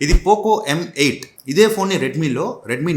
ఇది Poco M8. ఇదే phone ని రెడ్మీ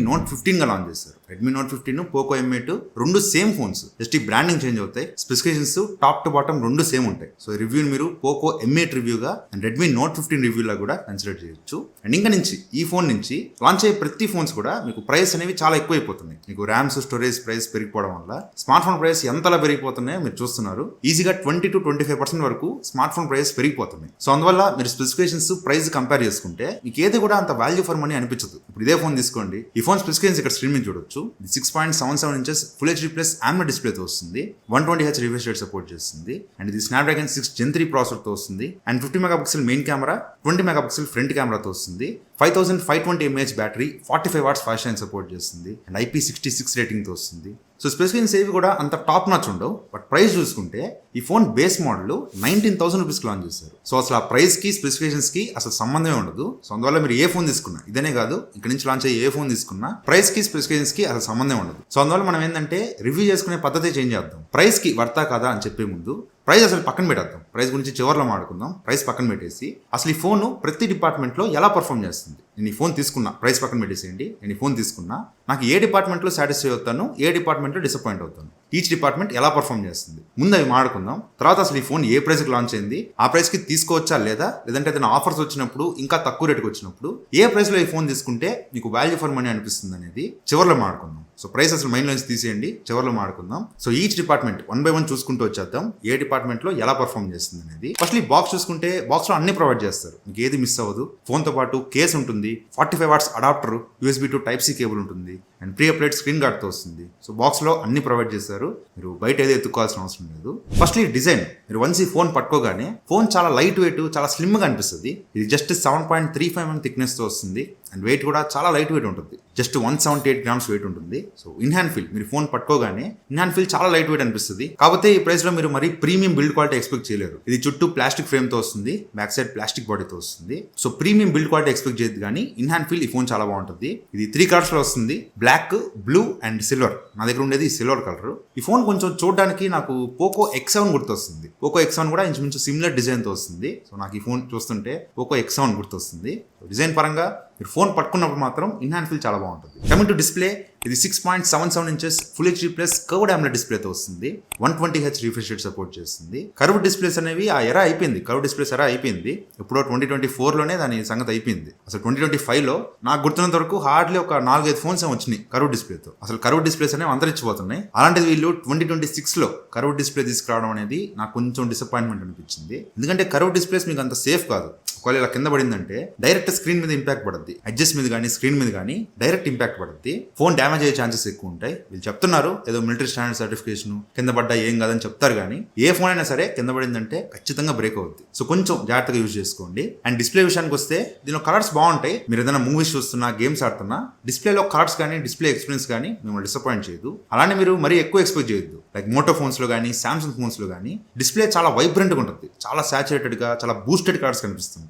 నోట్ 15 గా లాంచ్ చేశారు. రెడ్మీ నోట్ 15 పోకో M8 రెండు సేమ్ ఫోన్స్, జస్ట్ ఈ బ్రాండింగ్ చేంజ్ అవుతాయి. స్పెసిఫికేషన్స్ టాప్ టు బాటమ్ రెండు సేమ్ ఉంటాయి. సో రివ్యూని మీరు పోకో M8 రివ్యూగా అండ్ రెడ్మీ నోట్ 15 రివ్యూలా కూడా కన్సిడర్ చేయొచ్చు. అండ్ ఇంకా నుంచి ఈ ఫోన్ నుంచి లాంచ్ అయ్యే ప్రతి ఫోన్స్ కూడా మీకు ప్రైస్ అనేవి చాలా ఎక్కువైపోతున్నాయి. మీకు ర్యామ్స్ స్టోరేజ్ ప్రైస్ పెరిగిపోవడం వల్ల స్మార్ట్ ఫోన్ ప్రైస్ ఎంతలా పెరిగిపోతున్నాయో మీరు చూస్తున్నారు. ఈజీగా 20 to 25% వరకు స్మార్ట్ ఫోన్ ప్రైస్ పెరిగిపోతున్నాయి. సో అందువల్ల మీరు స్పెసిఫికేషన్స్ ప్రైస్ కంపేర్ చేసుకుంటే మీకు ఏది కూడా అంత వాల్యూ ఫర్ మనీ అనిపించదు. ఇప్పుడు ఇదే ఫోన్ తీసుకోండి, ఈ ఫోన్ స్పెసిఫికేషన్స్ ఇక్కడ స్క్రీన్ మీద చూడొచ్చు. 6.77 inches full HD plus AMOLED డిస్ప్లేతో వస్తుంది. 120Hz రిఫ్రెష్ రేట్ సపోర్ట్ చేస్తుంది. అండ్ ఇది స్నాప్డ్రాగన్ 6 Gen 3 ప్రాసెసర్తో వస్తుంది. And 50 megapixel main camera, 20 megapixel front కెమెరాతో వస్తుంది. 5520 mAh battery, 45 watts fast charging support చేస్తుంది. అండ్ IP66 రేటింగ్తో వస్తుంది. సో స్పెసిఫికేషన్స్ ఏవి కూడా అంత టాప్ నాచ్ ఉండవు. బట్ ప్రైస్ చూసుకుంటే ఈ ఫోన్ బేస్ మోడల్ 19,000 రూపీస్కి లాంచ్ చేశారు. సో అసలు ఆ ప్రైస్కి స్పెసిఫికేషన్స్కి అసలు సంబంధమే ఉండదు. సో అందువల్ల మీరు ఏ ఫోన్ తీసుకున్నా, ఇదనే కాదు ఇక్కడ నుంచి లాంచ్ అయ్యే ఏ ఫోన్ తీసుకున్నా ప్రైస్కి స్పెసిఫికేషన్స్కి అసలు సంబంధం ఉండదు. సో అందువల్ల మనం ఏంటంటే రివ్యూ చేసుకునే పద్ధతి చేంజ్ చేద్దాం. ప్రైస్కి వర్తా కదా అని చెప్పే ముందు ప్రైస్ అసలు పక్కన పెట్టేద్దాం. ప్రైస్ గురించి చివరిలో మాట్లాడుకుందాం. ప్రైస్ పక్కన పెట్టేసి అసలు ఈ ఫోన్ ప్రతి డిపార్ట్మెంట్లో ఎలా పర్ఫామ్ చేస్తుంది. నేను ఈ ఫోన్ తీసుకున్నా, ప్రైస్ పక్కన పెట్టేసేయండి. నేను ఈ ఫోన్ తీసుకున్నా, నాకు ఏ డిపార్ట్మెంట్లో సాటిస్ఫై అవుతాను, ఏ డిపార్ట్మెంట్లో డిసప్పాయింట్ అవుతాను, ఈచ్ డిపార్ట్మెంట్ ఎలా పర్ఫామ్ చేస్తుంది ముందు అవి మాట్లాడుకుందాం. తర్వాత అసలు ఈ ఫోన్ ఏ ప్రైస్కి లాంచ్ అయింది, ఆ ప్రైస్కి తీసుకోవచ్చా లేదా, లేదంటే ఏదైనా ఆఫర్స్ వచ్చినప్పుడు ఇంకా తక్కువ రేటుకి వచ్చినప్పుడు ఏ ప్రైస్లో ఈ ఫోన్ తీసుకుంటే మీకు వాల్యూ ఫర్ మనీ అనిపిస్తుంది అనేది చివరిలో మాట్లాడుకుందాం. సో ప్రైస్ అసలు మైండ్ నుంచి తీసేయండి, చివరిలో మాట్లాడుకుందాం. సో ఈచ్ డిపార్ట్మెంట్ 1 by 1 చూసుకుంటూ వచ్చేద్దాం, ఏ డిపార్ట్మెంట్లో ఎలా పర్ఫామ్ చేస్తుంది అనేది. ఫస్ట్ ఈ బాక్స్ చూసుకుంటే బాక్స్లో అన్ని ప్రొవైడ్ చేస్తారు, మీకు ఏది మిస్ అవ్వదు. ఫోన్తో పాటు కేస్ ఉంటుంది, 45 watts adapter, USB to Type-C cable ఉంటుంది, అండ్ ప్రీ అప్లైడ్ స్క్రీన్ గార్డ్తో వస్తుంది. సో బాక్స్లో అన్ని ప్రొవైడ్ చేశారు, మీరు బయట ఏదో ఎత్తుకోవాల్సిన అవసరం లేదు. ఫస్ట్లీ డిజైన్, మీరు వన్స్ ఈ ఫోన్ పట్టుకోగానే ఫోన్ చాలా లైట్ వెయిట్, చాలా స్లిమ్గా అనిపిస్తుంది. ఇది జస్ట్ 7.35 mm థిక్నెస్తో వస్తుంది. అండ్ వెయిట్ కూడా చాలా లైట్ వెయిట్ ఉంటుంది, జస్ట్ 178 grams వెయిట్ ఉంటుంది. సో ఇన్ హ్యాండ్ ఫీల్, మీరు ఫోన్ పట్టుకోగానే ఇన్ హ్యాండ్ ఫీల్ చాలా లైట్ వెయిట్ అనిపిస్తుంది. కాకపోతే ఈ ప్రైస్ లో మీరు మరి ప్రీమియం బిల్డ్ క్వాలిటీ ఎక్స్పెక్ట్ చేయలేరు. ఇది చుట్టూ ప్లాస్టిక్ ఫ్రేమ్ తో వస్తుంది, బ్యాక్ సైడ్ ప్లాస్టిక్ బాడీతో వస్తుంది. So premium build quality expect చేయదు, కానీ ఇన్ హ్యాండ్ ఫీల్ ఈ ఫోన్ చాలా బాగుంటుంది. ఇది 3 కలర్స్ లో వస్తుంది, బ్లాక్, బ్లూ అండ్ సిల్వర్. నా దగ్గర ఉండేది సిల్వర్ కలర్. ఈ ఫోన్ కొంచెం చూడడానికి నాకు పోకో X7 గుర్తొస్తుంది. పోకో X7 కూడా ఇంచుమించు సిమిలర్ డిజైన్ తో వస్తుంది. సో నాకు ఈ ఫోన్ చూస్తుంటే పోకో X7 గుర్తొస్తుంది. డిజైన్ పరంగా మీరు ఫోన్ పట్టుకున్నప్పుడు మాత్రం ఇన్ హ్యాండ్ ఫీల్ చాలా బాగుంటుంది. కమింగ్ టు డిస్ప్లే, ఇది 6.77 inches full HD plus curved AMOLED డిస్ప్లేతో వస్తుంది. 120Hz రిఫ్రెష్ రేట్ సపోర్ట్ చేస్తుంది. కర్వ్ డిస్ప్లేస్ అనేవి ఆ ఎరా అయిపోయింది, కర్వ్ డిస్ప్లేస్ ఎరా అయిపోయింది. ఎప్పుడో 2024లోనే దాని సంగతి అయిపోయింది. అసలు 2025లో నాకు గుర్తున్నంత వరకు హార్డ్లీ ఒక 4-5 ఫోన్స్ వచ్చినాయి కర్వ్ డిస్ప్లేతో. అసలు కర్వ్ డిస్ప్లేస్ అనేవి అంతరించిపోతున్నాయి. అలాంటిది వీళ్ళు 2026లో కర్వ్ డిస్ప్లే తీసుకురావడం అనేది నాకు కొంచెం డిసప్పాయింట్మెంట్ అనిపించింది. ఎందుకంటే కర్వ్ డిస్ప్లేస్ మీకు అంత సేఫ్ కాదు. ఒకవేళ ఇలా కింద పడిందంటే డైరెక్ట్ స్క్రీన్ మీద ఇంపాక్ట్ పడుద్ది, అడ్జస్ట్ మీద కానీ స్క్రీన్ మీద కానీ డైరెక్ట్ ఇంపాక్ట్ పడుద్ది. ఫోన్ డ్యామేజ్ అయ్యే ఛాన్సెస్ ఎక్కువ ఉంటాయి. వీళ్ళు చెప్తున్నారు ఏదో మిలిటరీ స్టాండర్డ్ సర్టిఫికేషన్, కింద పడ్డా ఏం కాదని చెప్తారు, కానీ ఏ ఫోన్ అయినా సరే కింద పడిందంటే ఖచ్చితంగా బ్రేక్ అవుద్ది. సో కొంచెం జాగ్రత్తగా యూజ్ చేసుకోండి. అండ్ డిస్ప్లే విషయానికి వస్తే దీనిలో కలర్స్ బాగుంటాయి. మీరు ఏదైనా మూవీస్ చూస్తున్నా, గేమ్స్ ఆడుతున్నా, డిస్ప్లేలో కలర్స్ కానీ డిస్ప్లే ఎక్స్పీరియన్స్ కానీ మిమ్మల్ని డిసప్పాయింట్ చేయదు. అలానే మీరు మరీ ఎక్కువ ఎక్స్పెక్ట్ చేయొద్దు. లైక్ మోటో ఫోన్స్ లో కానీ సామ్సంగ్ ఫోన్స్ లో కానీ డిస్ప్లే చాలా వైబ్రెంట్గా ఉంటుంది, చాలా సాచురేటెడ్ గా, చాలా బూస్టెడ్ కలర్స్ కనిపిస్తుంటాయి.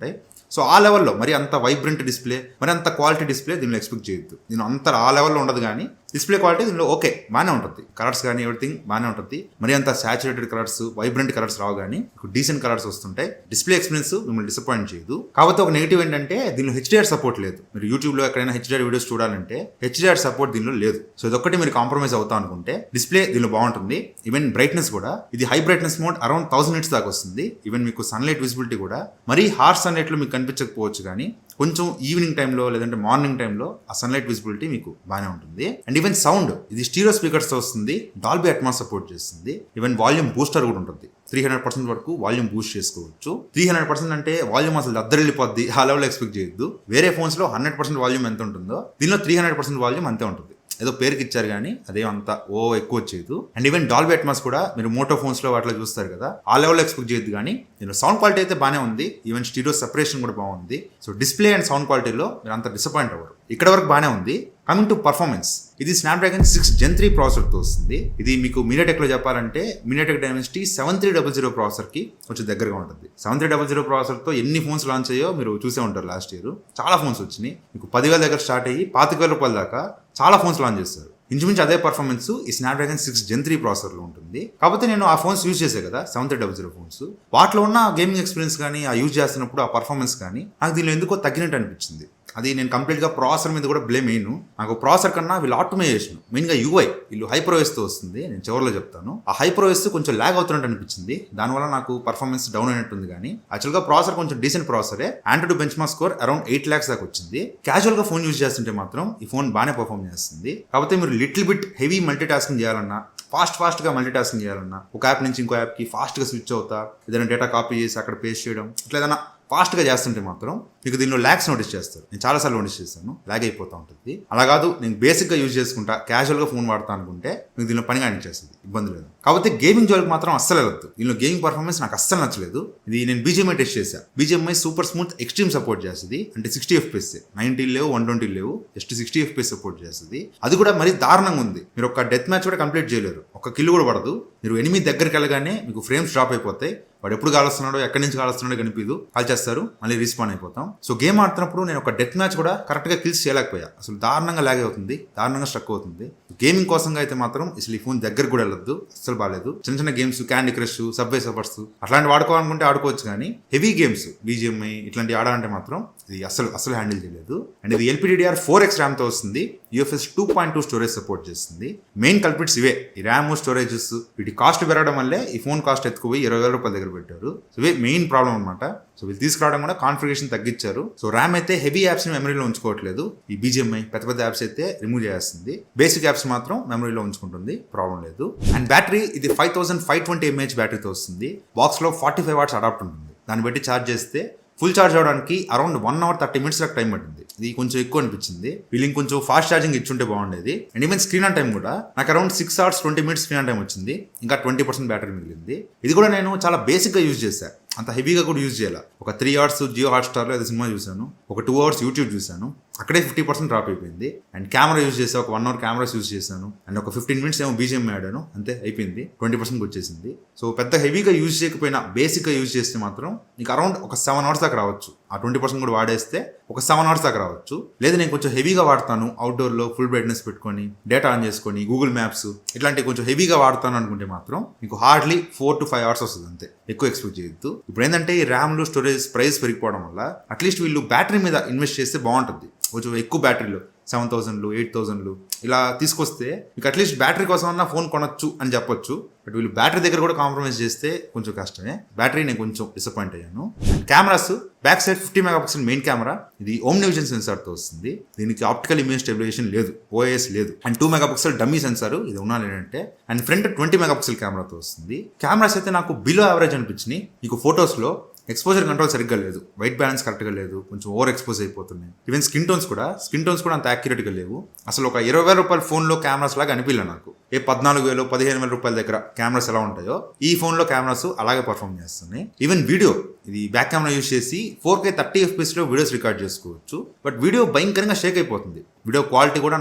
సో ఆ లెవెల్లో మరి అంత వైబ్రెంట్ డిస్ప్లే, మరి అంత క్వాలిటీ డిస్ప్లే దీనిలో ఎక్స్పెక్ట్ చేయొద్దు. దీని అంత ఆ లెవెల్లో ఉండదు, కానీ డిస్ప్లే క్వాలిటీ దీనిలో ఓకే బాగానే ఉంటుంది. కలర్స్ కానీ ఎవ్రీథింగ్ బాగానే ఉంటుంది. మరి అంత సాచురేటెడ్ కలర్స్, వైబ్రెంట్ కలర్స్ రావు, కానీ డీసెంట్ కలర్స్ వస్తుంటాయి. డిస్ప్లే ఎక్స్పీరియన్స్ మిమ్మల్ని డిసప్పాయింట్ చేయదు. కాకపోతే ఒక నెగిటివ్ ఏంటంటే దీనిలో HDR సపోర్ట్ లేదు. మీరు యూట్యూబ్లో ఎక్కడైనా HDR వీడియోస్ చూడాలంటే HDR సపోర్ట్ దీనిలో లేదు. సో ఇదొక్కటి మీరు కాంప్రమైజ్ అవుతా అనుకుంటే డిస్ప్లే దీనిలో బాగుంటుంది. ఈవెన్ బ్రైట్నెస్ కూడా ఇది high brightness mode around 1000 nits దాకా వస్తుంది. ఈవెన్ మీకు సన్లైట్ విజిబిలిటీ కూడా మరీ హార్ష్ సన్లైట్ లో మీకు కనిపించకపోవచ్చు, కానీ కొంచెం ఈవినింగ్ టైంలో లేదంటే మార్నింగ్ టైంలో ఆ సన్లైట్ విజిబిలిటీ మీకు బాగానే ఉంటుంది. అండ్ ఈవెన్ సౌండ్, ఇది స్టీరియో స్పీకర్స్ తో వస్తుంది, డాల్బీ అట్మాస్ సపోర్ట్ చేస్తుంది. ఈవెన్ వాల్యూమ్ బూస్టర్ కూడా ఉంటుంది. 300% వరకు వాల్యూమ్ బూస్ట్ చేసుకోవచ్చు. 300% అంటే వాల్యూమ్ అసలు దద్దరిల్లిపోద్ది, ఆ లెవెల్ ఎక్స్పెక్ట్ చేయొద్దు. వేరే ఫోన్స్ లో 100% వాల్యూమ్ ఎంత ఉంటుందో దీనిలో 300% వాల్యూమ్ అంతే ఉంటుంది. ఏదో పేరుకి ఇచ్చారు, కానీ అదేమంతా ఎక్కువ వచ్చేది. అండ్ ఈవెన్ డాల్బీ అట్మాస్ కూడా మీరు మోటో ఫోన్స్ లో వాటిలో చూస్తారు కదా, ఆ లెవెల్లో ఎక్స్పెక్ట్ చేయొద్దు. కానీ దీనిలో సౌండ్ క్వాలిటీ అయితే బాగానే ఉంది. ఈవెన్ స్టీరియో సెపరేషన్ కూడా బాగుంది. సో డిస్ప్లే అండ్ సౌండ్ క్వాలిటీలో మీరు అంత డిసప్పాయింట్ అవ్వరు. ఇక్కడ వరకు బాగానే ఉంది. కమింగ్ టు పర్ఫార్మెన్స్, ఇది స్నాప్డ్రాగన్ 6 Gen 3 ప్రాసెసర్తో వస్తుంది. ఇది మీకు మీడియాటెక్లో చెప్పాలంటే మీడియాటెక్ డైమెన్సిటీ 7300 ప్రాసెసర్కి కొంచెం దగ్గరగా ఉంటుంది. 7300 ప్రాసెసర్తో ఎన్ని ఫోన్స్ లాంచ్ అయ్యో మీరు చూసే ఉంటారు. లాస్ట్ ఇయర్ చాలా ఫోన్స్ వచ్చినాయి. మీకు 10,000 దగ్గర స్టార్ట్ అయ్యి 25,000 రూపాయల దాకా చాలా ఫోన్స్ లాంచ్ చేస్తారు. ఇంచుమించు అదే పర్ఫార్మెన్స్ ఈ స్నాప్డ్రాగన్ 6 Gen 3 ప్రాసెసర్లో ఉంటుంది. కాకపోతే నేను ఆ ఫోన్స్ యూజ్ చేసే కదా 7300 ఫోన్స్, వాటిలో ఉన్న గేమింగ్ ఎక్స్పీరియన్స్ కానీ ఆ యూజ్ చేస్తున్నప్పుడు ఆ పర్ఫార్మెన్స్ కానీ నాకు దీనిలో ఎందుకో తగ్గినట్టు అనిపించింది. అది నేను కంప్లీట్గా ప్రాసెసర్ మీద కూడా బ్లేమ్ అయ్యాను. నాకు ప్రాసెసర్ కన్నా వీళ్ళు ఆప్టిమైజేషన్, మెయిన్గా యూఐ వీళ్ళు హైప్రోఎస్తో వస్తుంది. నేను చివరిలో చెప్తాను. ఆ హైప్రోఎస్ కొంచెం ల్యాగ్ అవుతున్నట్టు అనిపించింది. దానివల్ల నాకు పర్ఫార్మెన్స్ డౌన్ అయినట్టుంది. కానీ యాక్చువల్గా ప్రాసెసర్ కొంచెం డీసెంట్ ప్రాసెసరే. Android benchmark score around 8 lakhs దాకా వచ్చింది. క్యాజువల్గా ఫోన్ యూజ్ చేస్తుంటే మాత్రం ఈ ఫోన్ బాగానే పర్ఫార్మ్ చేస్తుంది. కాకపోతే మీరు little bit heavy multi tasking చేయాలన్నా, ఫాస్ట్గా మల్టీ టాస్కింగ్ చేయాలన్నా, ఒక యాప్ నుంచి ఇంకో యాప్కి ఫాస్ట్గా స్విచ్ అవుతా, ఏదైనా డేటా కాపీ చేసి అక్కడ పేస్ట్ చేయడం, ఇట్లా ఏదైనా ఫాస్ట్గా చేస్తుంటే మాత్రం మీకు దీనిలో ల్యాగ్స్ నోటీస్ చేస్తారు. నేను చాలాసార్లు నోటీస్ చేస్తాను, ల్యాగ్ అయిపోతూ ఉంటుంది. అలా కాదు నేను బేసిక్గా యూజ్ చేసుకుంటా, క్యాజువల్గా ఫోన్ వాడతా అనుకుంటే మీకు దీనిలో పని కానిచ్చేస్తుంది, ఇబ్బంది లేదు. కాకపోతే గేమింగ్ జోలికి మాత్రం అస్సలు వెళ్ళొద్దు. దీనిలో గేమింగ్ పర్ఫార్మెన్స్ నాకు అస్సలు నచ్చలేదు. ఇది నేను BGMI టెస్ట్ చేశాను. BGMI super smooth extreme support చేస్తుంది. అంటే 60 FPS, 90 లేవు, 120 లేవు, జస్ట్ 60 FPS సపోర్ట్ చేస్తుంది. అది కూడా మరీ దారుణంగా ఉంది. మీరు ఒక డెత్ మ్యాచ్ కూడా కంప్లీట్ చేయలేరు, ఒక కిల్ కూడా పడదు. మీరు ఎనిమిది దగ్గరికి వెళ్ళగానే మీకు ఫ్రేమ్స్ డ్రాప్ అయిపోతాయి. వాడు ఎప్పుడు కాలుస్తున్నాడో, ఎక్కడి నుంచి కాలుస్తున్నాడో కనిపించదు, కాల్ చేస్తారు, మళ్ళీ రిస్పాన్ అయిపోతాం. సో గేమ్ ఆడుతున్నప్పుడు నేను ఒక డెత్ మ్యాచ్ కూడా కరెక్ట్గా కిల్స్ చేయలేకపోయా. అసలు దారుణంగా లాగ్ అవుతుంది, దారుణంగా స్ట్రక్ అవుతుంది. గేమింగ్ కోసంగా అయితే మాత్రం అసలు ఈ ఫోన్ దగ్గర కూడా వెళ్ళొద్దు, అసలు బాగాలేదు. చిన్న games, candy crush, subway Surfers అట్లాంటి వాడుకోవాలనుకుంటే ఆడుకోవచ్చు. కానీ హెవీ గేమ్స్, BGMI ఇట్లాంటి ఆడాలంటే మాత్రం ఇది అసలు హ్యాండిల్ చేయలేదు. అండ్ ఇది LPDDR4X ర్యామ్తో వస్తుంది. UFS 2.2 స్టోరేజ్ సపోర్ట్ చేస్తుంది. మెయిన్ కల్పిట్స్ ఇవే, ఈ ర్యామ్, స్టోరేజెస్. వీటి కాస్ట్ పెరగడం వల్లే ఈ ఫోన్ కాస్ట్ ఎత్తుకుపోయి 20,000 రూపాయల దగ్గర పెట్టారు. సో ఇవే మెయిన్ ప్రాబ్లం అనమాట. సో వీళ్ళు తీసుకురావడం కూడా కాన్ఫిగరేషన్ తగ్గించారు. సో ర్యామ్ అయితే హెవీ యాప్స్ని మెమరీలో ఉంచుకోవట్లేదు. ఈ BGMI పెద్ద యాప్స్ అయితే రిమూవ్ చేస్తుంది. బేసిక్ యాప్స్ మాత్రం మెమరీలో ఉంచుకుంటుంది, ప్రాబ్లం లేదు. అండ్ బ్యాటరీ ఇది 5520 mAh బ్యాటరీతో వస్తుంది. బాక్స్లో 45 watts అడాప్ట్ ఉంటుంది. దాన్ని బట్టి ఛార్జ్ చేస్తే ఫుల్ ఛార్జ్ అవడానికి అరౌండ్ 1 hour 30 minutes దాకా టైం పట్టింది. ఇది కొంచెం ఎక్కువ అనిపించింది. వీళ్ళు ఇంకొంచెం ఫాస్ట్ ఛార్జింగ్ ఇచ్చుంటే బాగుండేది. And even screen on time కూడా నాకు around 6 hours 20 minutes screen on time వచ్చింది. ఇంకా 20% బ్యాటరీ మిగిలింది. ఇది కూడా నేను చాలా బేసిక్గా యూజ్ చేశాను, అంత హెవీగా కూడా యూజ్ చేయాలి. ఒక 3 hours జియో హాట్స్టార్లో ఏదో సినిమా చూశాను, ఒక 2 hours యూట్యూబ్ చూశాను, అక్కడే 50% డ్రాప్ అయిపోయింది. అండ్ కెమెరా యూజ్ చేసా, ఒక 1 hour కెమెరాస్ యూజ్ చేశాను. అండ్ ఒక 15 minutes ఏమో BGMI ఆడాను, అంతే అయిపోయింది, 20% వచ్చేసింది. సో పెద్ద హెవీగా యూజ్ చేయకపోయినా బేసిక్గా యూజ్ చేస్తే మాత్రం నీకు అరౌండ్ ఒక 7 hours దాకా రావచ్చు. ఆ 20% కూడా వాడేస్తే ఒక 7 hours దాకా రావచ్చు. లేదా నేను కొంచెం హెవీగా వాడతాను, అవుట్డోర్లో ఫుల్ బ్రైట్నెస్ పెట్టుకొని డేటా ఆన్ చేసుకొని గూగుల్ మ్యాప్స్ ఇట్లాంటివి కొంచెం హెవీగా వాడతాను అనుకుంటే మాత్రం మీకు హార్డ్లీ 4 to 5 hours వస్తుంది, అంతే, ఎక్కువ ఎక్స్పెక్ట్ చేయొద్దు. ఇప్పుడు ఏంటంటే ఈ ర్యామ్లు, స్టోరేజ్ ప్రైస్ పెరిగిపోవడం వల్ల అట్లీస్ట్ వీళ్ళు బ్యాటరీ మీద ఇన్వెస్ట్ చేస్తే బాగుంటుంది. కొంచెం ఎక్కువ బ్యాటరీలు 7,000, 8,000 ఇలా తీసుకొస్తే మీకు అట్లీస్ట్ బ్యాటరీ కోసం అన్న ఫోన్ కొనొచ్చు అని చెప్పొచ్చు. బట్ వీళ్ళు బ్యాటరీ దగ్గర కూడా కాంప్రమైజ్ చేస్తే కొంచెం కష్టమే. బ్యాటరీ నేను కొంచెం డిసప్పాయింట్ అయ్యాను. Cameras back side 50 MP main camera. ఇది ఓమ్నివిజన్ సెన్సార్తో వస్తుంది. దీనికి ఆప్టికల్ ఇమేజ్ స్టెబిలైజేషన్ లేదు, OIS లేదు. అండ్ 2 MP డమ్మీ సెన్సార్ ఇది ఉన్నా లేదంటే. అండ్ ఫ్రంట్ 20 MP కెమెరాతో వస్తుంది. కెమెరాస్ అయితే నాకు బిలో యావరేజ్ అనిపించినాయి. మీకు ఫొటోస్లో ఎక్స్పోజర్ కంట్రోల్ సరిగ్గా లేదు, వైట్ బ్యాలెన్స్ కరెక్ట్గా లేదు, కొంచెం ఓవర్ ఎక్స్పోజ్ అయిపోతున్నాయి. ఈవెన్ స్కిన్ టోన్స్ కూడా అంత యాక్యురేట్గా లేవు. అసలు ఒక 20,000 రూపాయల ఫోన్లో కెమెరాస్ లాగా అనిపించలే నాకు. 14,000, 15,000 రూపాయల దగ్గర కెమెరాస్ ఎలా ఉంటాయో ఈ ఫోన్లో కెమెరాస్ అలాగే పర్ఫామ్ చేస్తున్నాయి. ఈవెన్ వీడియో, ఇది బ్యాక్ కెమెరా యూజ్ చేసి 4K 30 FPS వీడియోస్ రికార్డ్ చేసుకోవచ్చు. బట్ వీడియో భయంకరంగా షేక్ అయిపోతుంది. వీడియో క్వాలిటీ కూడా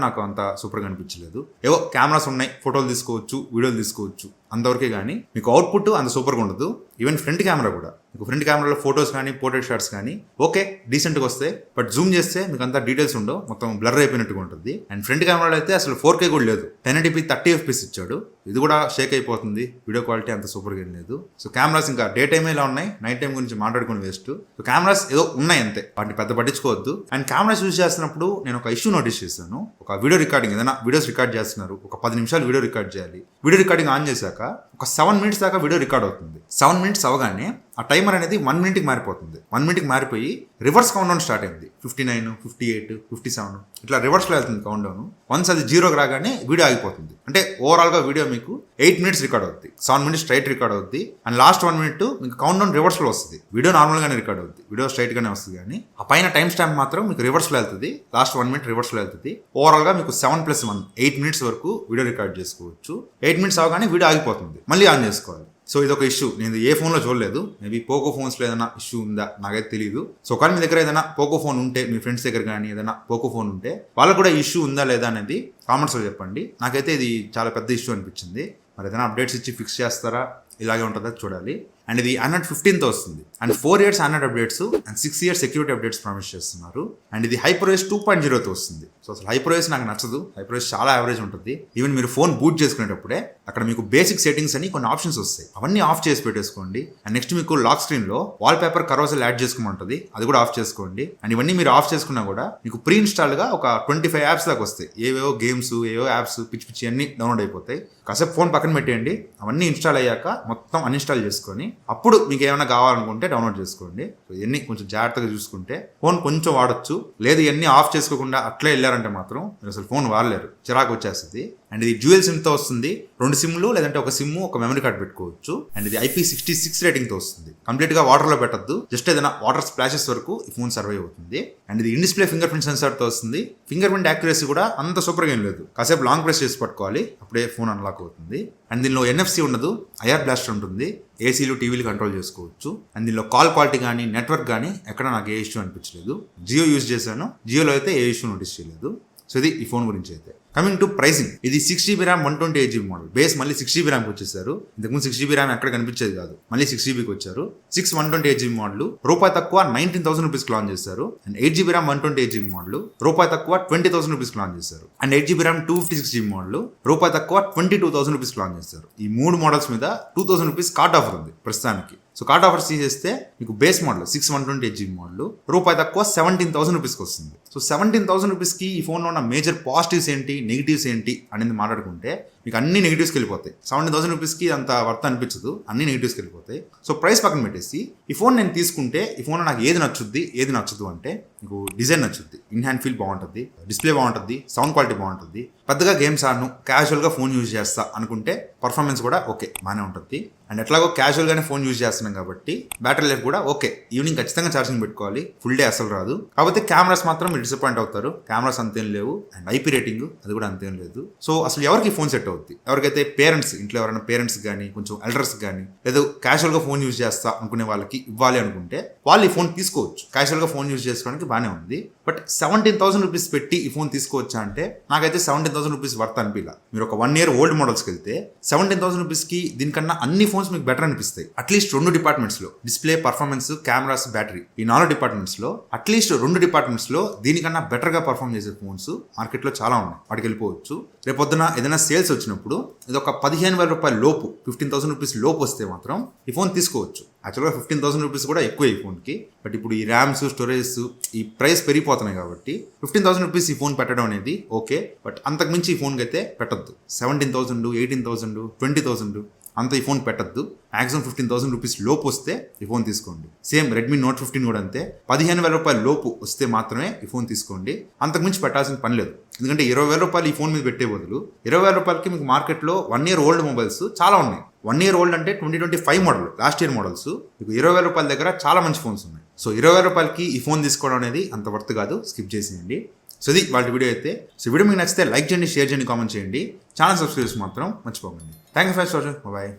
నాకు అంత సూపర్గా అనిపించలేదు. ఏవో కెమెరాస్ ఉన్నాయి, ఫోటోలు తీసుకోవచ్చు, వీడియోలు తీసుకోవచ్చు, అంతవరకే. కానీ మీకు అవుట్పుట్ అంత సూపర్గా ఉండదు. ఈవెన్ ఫ్రంట్ కెమెరా కూడా, మీకు ఫ్రంట్ కెమెరాలో ఫోటోస్ కానీ పోర్ట్రేట్ షాట్స్ కానీ ఓకే డీసెంట్గా వస్తాయి. బట్ జూమ్ చేస్తే మీకు అంతా డీటెయిల్స్ ఉండవు, మొత్తం బ్లర్ అయిపోయినట్టుగా ఉంటుంది. అండ్ ఫ్రంట్ కెమెరాలో అయితే అసలు 4K కూడా లేదు, 1080p 30 FPS ఇచ్చాడు. ఇది కూడా షేక్ అయిపోతుంది. వీడియో క్వాలిటీ అంత సూపర్గా ఏం లేదు. సో కెమెరాస్ ఇంకా డే టైమే ఇలా ఉన్నాయి, నైట్ టైం గురించి మాట్లాడుకుని వేస్ట్. సో కెమెరాస్ ఏదో ఉన్నాయి అంతే, వాటిని పెద్ద పట్టించుకోవద్దు. అండ్ కెమెరాస్ యూజ్ చేస్తున్నప్పుడు నేను ఒక ఇష్యూ నోటీస్ చేశాను. ఒక వీడియో రికార్డింగ్, ఏదైనా వీడియోస్ రికార్డ్ చేస్తున్నారు, ఒక 10 నిమిషాలు వీడియో రికార్డ్ చేయాలి. వీడియో రికార్డింగ్ ఆన్ చేశాక ఒక 7 minutes దాకా వీడియో రికార్డ్ అవుతుంది. 7 minutes అవగానే ఆ టైమర్ అనేది 1 minute మారిపోతుంది. 1 minute మారిపోయి రివర్స్ కౌంట్ డౌన్ స్టార్ట్ అయింది. 59, 58, 57 ఇట్లా రివర్స్లో వెళ్తుంది కౌంట్ డౌన్. వన్స్ అది 0 రాగానే వీడియో ఆగిపోతుంది. అంటే ఓవరాల్గా వీడియో మీకు 8 minutes రికార్డ్ అవుతుంది, 7 minutes స్ట్రైట్ రికార్డ్ అవుతుంది. అండ్ లాస్ట్ 1 minute మీకు కౌంట్ డౌన్ రివర్స్లో వస్తుంది. వీడియో నార్మల్గానే రికార్డ్ అవుతుంది, వీడియో స్ట్రైట్గానే వస్తుంది. కానీ ఆ పైన టైం స్టాంప్ మాత్రం మీకు రివర్స్లో వెళ్తుంది. లాస్ట్ 1 minute రివర్స్లో వెళ్తుంది. ఓవరాల్గా మీకు 7+1 8 minutes వరకు వీడియో రికార్డ్ చేసుకోవచ్చు. 8 minutes అవగానే వీడియో ఆగిపోతుంది, మళ్ళీ ఆన్ చేసుకోవాలి. సో ఇది ఒక ఇష్యూ, నేను ఏ ఫోన్లో చూడలేదు. మేబీ పోకో ఫోన్స్లో ఏదైనా ఇష్యూ ఉందా నాకైతే తెలియదు. సో కానీ మీ దగ్గర ఏదైనా పోకో ఫోన్ ఉంటే, మీ ఫ్రెండ్స్ దగ్గర కానీ ఏదైనా పోకో ఫోన్ ఉంటే వాళ్ళకు కూడా ఇష్యూ ఉందా లేదా అనేది కామెంట్స్లో చెప్పండి. నాకైతే ఇది చాలా పెద్ద ఇష్యూ అనిపించింది. మరి ఏదైనా అప్డేట్స్ ఇచ్చి ఫిక్స్ చేస్తారా, ఇలాగే ఉంటుందా చూడాలి. అండ్ ఇది ఆండ్రాయిడ్ 15తో వస్తుంది. And 4 years Android updates and 6 years security updates promise చేస్తున్నారు. అండ్ ఇది HyperOS 2.0తో వస్తుంది. సో అసలు HyperOS నాకు నచ్చదు. HyperOS చాలా యావరేజ్ ఉంటుంది. ఈవెన్ మీరు ఫోన్ బూట్ చేసుకునేటప్పుడే అక్కడ మీకు బేసిక్ సెట్టింగ్స్ అని కొన్ని ఆప్షన్స్ వస్తాయి, అవన్నీ ఆఫ్ చేసి పెట్టేసుకోండి. అండ్ నెక్స్ట్ మీకు లాక్ స్క్రీన్ లో వాల్ పేపర్ కరోసల్ యాడ్ చేసుకోమంటుంది, అది కూడా ఆఫ్ చేసుకోండి. అండ్ ఇవన్నీ మీరు ఆఫ్ చేసుకున్నా కూడా మీకు ప్రీ ఇన్స్టాల్ గా ఒక 25 యాప్స్ దాకా వస్తాయి. ఏవేవో గేమ్స్, ఏవో యాప్స్ పిచ్చి పిచ్చి అన్ని డౌన్లోడ్ అయిపోతాయి. కాసేపు ఫోన్ పక్కన పెట్టేయండి, అవన్నీ ఇన్స్టాల్ అయ్యాక మొత్తం అన్ఇన్స్టాల్ చేసుకొని అప్పుడు మీకు ఏమైనా కావాలనుకుంటే డౌన్లోడ్ చేసుకోండి. సో ఇవన్నీ కొంచెం జాగ్రత్తగా చూసుకుంటే ఫోన్ కొంచెం వాడచ్చు. లేదు ఇవన్నీ ఆఫ్ చేసుకోకుండా అట్లే వెళ్ళారంటే మాత్రం మీరు అసలు ఫోన్ వాడలేరు, చిరాకు వచ్చేస్తుంది. అండ్ ఇది డ్యూయల్ సిమ్తో వస్తుంది. 2 సిమ్లు లేదంటే ఒక సిమ్, ఒక మెమరీ కార్డ్ పెట్టుకోవచ్చు. అండ్ ఇది IP66 రేటింగ్తో వస్తుంది. కంప్లీట్ గా వాటర్ లో పెట్టద్దు, జస్ట్ ఏదైనా వాటర్ స్ప్లాషెస్ వరకు ఈ ఫోన్ సర్వైవ్ అవుతుంది. అండ్ ఇది ఇన్ డిస్ప్లే ఫింగర్ ప్రింట్ సెన్సార్తో వస్తుంది. ఫింగర్ ప్రింట్ యాక్యురసీ కూడా అంత సూపర్గా ఏం లేదు, కాసేపు లాంగ్ ప్రెస్ చేసి పట్టుకోవాలి, అప్పుడే ఫోన్ అన్లాక్ అవుతుంది. అండ్ దీనిలో NFC ఉండదు, IR బ్లాస్టర్ ఉంటుంది. ఏసీలు, టీవీలు కంట్రోల్ చేసుకోవచ్చు. అండ్ దీనిలో కాల్ క్వాలిటీ కానీ నెట్వర్క్ కానీ ఎక్కడ నాకు ఏ ఇష్యూ అనిపించలేదు. జియో యూజ్ చేశాను, జియోలో అయితే ఏ ఇష్యూ నోటీస్ చేయలేదు. సో ఇది ఈ ఫోన్ గురించి అయితే. కమింగ్ టు ప్రైసింగ్, ఇది 6GB RAM 128GB model. Base మళ్ళీ 6GB ర్యామ్కి వచ్చేసారు. ఇంతకుముందు 6GB ర్యామ్ ఎక్కడ కనిపించేది కాదు, మళ్ళీ 6GBకి వచ్చారు. 128GB మోడల్ రూపాయి తక్కువ 19,000 రూపీస్కి లాంచ్ చేశారు. And 8GB RAM 128GB model రూపాయి తక్కువ 20,000 రూపీస్కి లాంచ్ చేశారు. And 8GB RAM 256GB model రూపాయి తక్కువ 22,000 రూపీస్కి లాంచ్ చేశారు. ఈ 3 మోడల్స్ మీద 2,000 రూపీస్ కార్ట్ ఆఫర్ ఉంది ప్రస్తుతానికి. సో కార్ట్ ఆఫర్స్ తీసేస్తే మీకు బేస్ మోడల్ 128GB మోడల్ రూపాయి తక్కువ 17,000 రూపీస్కి వస్తుంది. సో 17,000 రూపీస్కి ఈ ఫోన్లో ఉన్న మేజర్ పాజిటివ్స్ ఏంటి, నెగిటివ్స్ ఏంటి అనేది మాట్లాడుకుంటే మీకు అన్ని నెగిటివ్స్కి వెళ్ళిపోతాయి. 17,000 రూపీస్కి అంత వర్త్ అనిపించదు, అన్ని నెగిటివ్స్కి వెళ్ళిపోతాయి. సో ప్రైస్ పక్కన పెట్టేసి ఈ ఫోన్ నేను తీసుకుంటే ఈ ఫోన్లో నాకు ఏది నచ్చుద్ది, ఏది నచ్చదు అంటే మీకు డిజైన్ నచ్చుద్ది, ఇన్ హ్యాండ్ ఫీల్ బాగుంటుంది, డిస్ప్లే బాగుంటుంది, సౌండ్ క్వాలిటీ బాగుంటుంది. పెద్దగా గేమ్స్ ఆడను, క్యాజువల్గా ఫోన్ యూజ్ చేస్తా అనుకుంటే పర్ఫార్మెన్స్ కూడా ఓకే బాగానే ఉంటుంది. అండ్ ఎట్లాగో క్యాజువల్గానే ఫోన్ యూజ్ చేస్తున్నాం కాబట్టి బ్యాటరీ లైఫ్ కూడా ఓకే. ఈవినింగ్ ఖచ్చితంగా ఛార్జింగ్ పెట్టుకోవాలి, ఫుల్ డే అసలు రాదు. కాకపోతే కెమెరాస్ మాత్రం మీరు డిసప్పాయింట్ అవుతారు. కెమెరాస్ అంతేం లేవు, అండ్ IP రేటింగ్ అది కూడా అంతేం లేదు. సో అసలు ఎవరికి ఫోన్ సెట్ అవుతుంది? ఎవరికైతే పేరెంట్స్, ఇంట్లో ఎవరైనా పేరెంట్స్ కానీ కొంచెం ఎల్డర్స్ కానీ లేదా క్యాజువల్గా ఫోన్ యూజ్ చేస్తా అనుకునే వాళ్ళకి ఇవ్వాలి అనుకుంటే వాళ్ళు ఈ ఫోన్ తీసుకోవచ్చు. క్యాజువల్గా ఫోన్ యూజ్ చేసుకోవడానికి బాగానే ఉంది. బట్ 17,000 రూపీస్ పెట్టి ఈ ఫోన్ తీసుకోవచ్చా అంటే నాకైతే 17,000 రూపీస్ వర్త్ అనిపిలా. మీరు ఒక 1 year ఓల్డ్ మోడల్స్కి వెళ్తే 17,000 రూపీస్కి దీనికన్నా అన్ని ఫోన్స్ మీకు బెటర్ అనిపిస్తాయి. అట్లీస్ట్ 2 డిపార్ట్మెంట్స్లో, డిస్ప్లే, పర్ఫార్మెన్స్, కెమెరాస్, బ్యాటరీ, ఈ 4 డిపార్ట్మెంట్స్లో అట్లీస్ట్ 2 డిపార్ట్మెంట్స్లో దీనికన్నా బెటర్గా పర్ఫార్మ్ చేసే ఫోన్స్ మార్కెట్లో చాలా ఉన్నాయి, వాటికి వెళ్ళిపోవచ్చు. రేపొద్దున ఏదైనా సేల్స్ వచ్చినప్పుడు ఇది ఒక 15,000 రూపాయల లోపు, 15,000 రూపీస్ లోపు వస్తే మాత్రం ఈ ఫోన్ తీసుకోవచ్చు. యాక్చువల్గా 15,000 రూపీస్ కూడా ఎక్కువ ఈ ఫోన్కి. బట్ ఇప్పుడు ఈ ర్యామ్స్, స్టోరేజ్, ఈ ప్రైస్ పెరిగిపోతున్నాయి కాబట్టి 15,000 రూపీస్ ఈ ఫోన్ పెట్టడం అనేది ఓకే. బట్ అంతకుమించి ఈ ఫోన్కి అయితే పెట్టద్దు. 17,000, 18,000, 20,000 అంత ఈ ఫోన్ పెట్టద్దు. మ్యాక్సిమం 15,000 రూపీస్ లోపు వస్తే ఈ ఫోన్ తీసుకోండి. సేమ్ Redmi Note 15 కూడా అంతే. 15,000 రూపాయల లోపు వస్తే మాత్రమే ఈ ఫోన్ తీసుకోండి. అంతకుమించి పెట్టాల్సిన పని లేదు. ఎందుకంటే 20,000 రూపాయలు ఈ ఫోన్ మీద పెట్టే బదులు 20,000 రూపాయలకి మీకు మార్కెట్లో 1 year ఓల్డ్ మొబైల్స్ చాలా ఉన్నాయి. 1 year ఓల్డ్ అంటే 2025 మోడల్, లాస్ట్ ఇయర్ మోడల్స్. మీకు 20,000 రూపాయల దగ్గర చాలా మంచి ఫోన్స్ ఉన్నాయి. సో 20,000 రూపాయలకి ఈ ఫోన్ తీసుకోవడం అనేది అంత వర్త్ కాదు, స్కిప్ చేసేయండి. సో ఇది వాళ్ళ వీడియో అయితే. సో వీడియో మీకు నచ్చితే లైక్ చేయండి, షేర్ చేయండి, కామెంట్ చేయండి. ఛానల్ సబ్స్క్రైబ్ చేసి మాత్రం మర్చిపోకండి. Thank you for watching. Bye.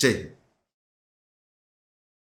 జై హింద్.